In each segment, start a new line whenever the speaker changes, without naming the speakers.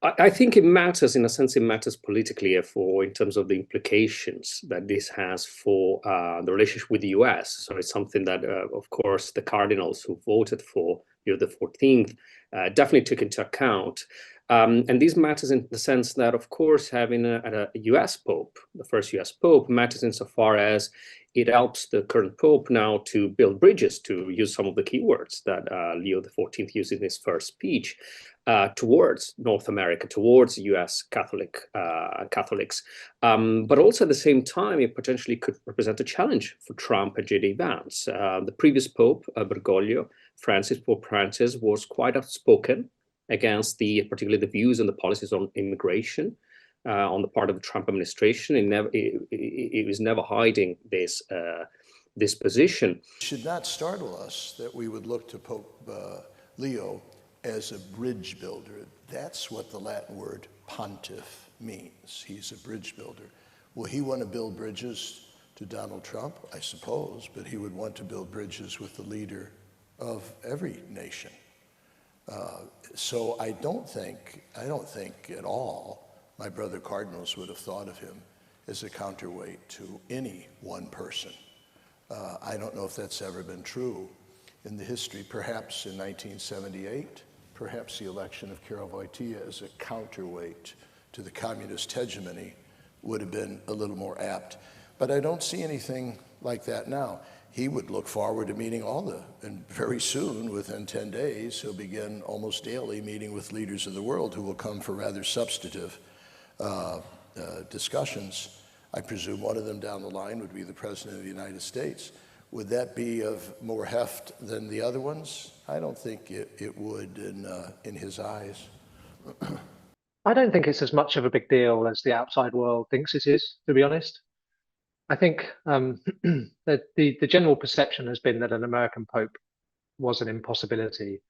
I think it matters, in a sense, it matters politically in terms of the implications that this has for the relationship with the US. So it's something that, of course, the cardinals who voted for Leo the 14th definitely took into account. And this matters in the sense that, of course, having a US Pope, the first US Pope, matters insofar as it helps the current Pope now to build bridges, to use some of the keywords that Leo the 14th used in his first speech, towards North America, towards US Catholics. But also at the same time, it potentially could represent a challenge for Trump and J.D. Vance. The previous Pope, Bergoglio, Pope Francis, was quite outspoken against particularly the views and the policies on immigration on the part of the Trump administration. It was never hiding this position.
It should not startle us that we would look to Pope Leo as a bridge builder. That's what the Latin word pontiff means. He's a bridge builder. Will he want to build bridges to Donald Trump? I suppose, but he would want to build bridges with the leader of every nation. So I don't think at all my brother cardinals would have thought of him as a counterweight to any one person. I don't know if that's ever been true in the history. Perhaps in 1978, perhaps the election of Carol Wojtyła as a counterweight to the communist hegemony would have been a little more apt. But I don't see anything like that now. He would look forward to meeting and very soon, within 10 days, he'll begin almost daily meeting with leaders of the world who will come for rather substantive discussions. I presume one of them down the line would be the President of the United States. Would that be of more heft than the other ones? I don't think it would in his eyes.
I don't think it's as much of a big deal as the outside world thinks it is, to be honest. I think that the general perception has been that an American Pope was an impossibility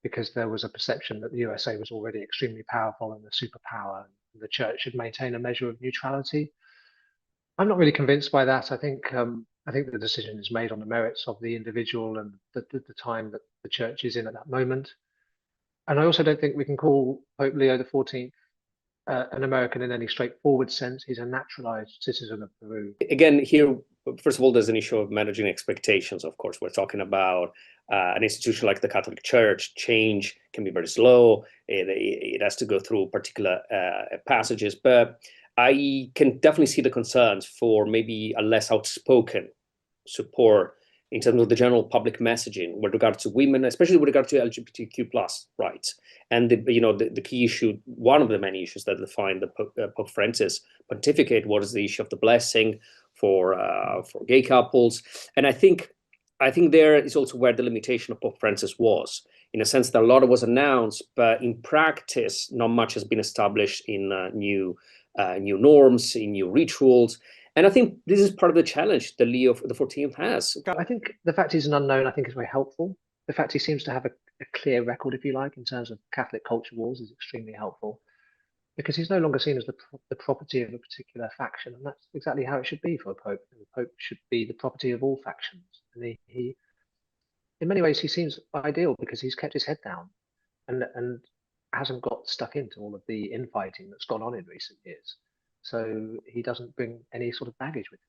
because there was a perception that the USA was already extremely powerful and a superpower, and the church should maintain a measure of neutrality. I'm not really convinced by that. I think the decision is made on the merits of the individual and the time that the church is in at that moment. And I also don't think we can call Pope Leo the 14th an American in any straightforward sense. He's a naturalized citizen of Peru.
Again, here, first of all, there's an issue of managing expectations. Of course, we're talking about an institution like the Catholic Church. Change can be very slow. It has to go through particular passages. But I can definitely see the concerns for maybe a less outspoken support in terms of the general public messaging with regard to women, especially with regard to LGBTQ plus rights. And the key issue, one of the many issues that defined the Pope Francis pontificate was the issue of the blessing for gay couples. And I think there is also where the limitation of Pope Francis was, in a sense that a lot was announced, but in practice, not much has been established in new norms, in new rituals. And I think this is part of the challenge that Leo the 14th has.
I think the fact he's an unknown, I think, is very helpful. The fact he seems to have a clear record, if you like, in terms of Catholic culture wars is extremely helpful, because he's no longer seen as the property of a particular faction, and that's exactly how it should be for a pope. The pope should be the property of all factions. And he in many ways, he seems ideal because he's kept his head down and hasn't got stuck into all of the infighting that's gone on in recent years. So he doesn't bring any sort of baggage with him.